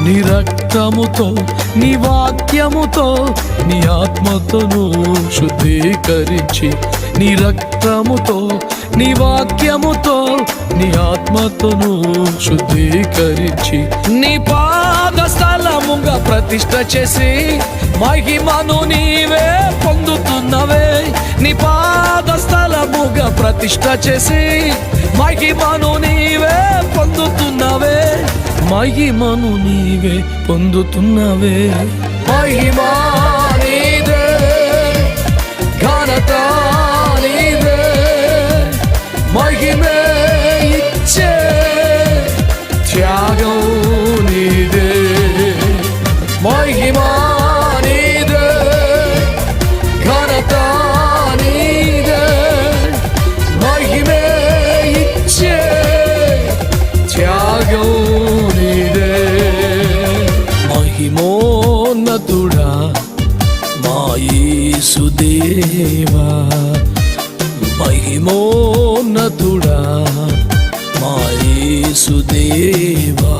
నీ రక్తముతో నీ వాక్యముతో నీ ఆత్మతోను శుద్ధీకరించి, నీ రక్తముతో నీ వాక్యముతో నీ ఆత్మతోను శుద్ధీకరించి, నీ పాద స్థలముగా ప్రతిష్ఠ చేసి మహిమను నీవే పొందుతున్నవే. నీ పాద స్థలముగా ప్రతిష్ఠ చేసి మహిమను నీవే పొందుతున్నవే. మహిమను నీవే పొందుతున్నవే. మహిమా నీదే, ఘనత నీదే, మహిమే ఇచ్చే త్యాగం నీదే. మహిమా నీదే, ఘనత నీదే, మహిమే ఇచ్చే త్యాగం నీదే. మహిమోన్నతుడా మా యేసుదేవా, మహిమోన్నతుడా మా యేసుదేవా.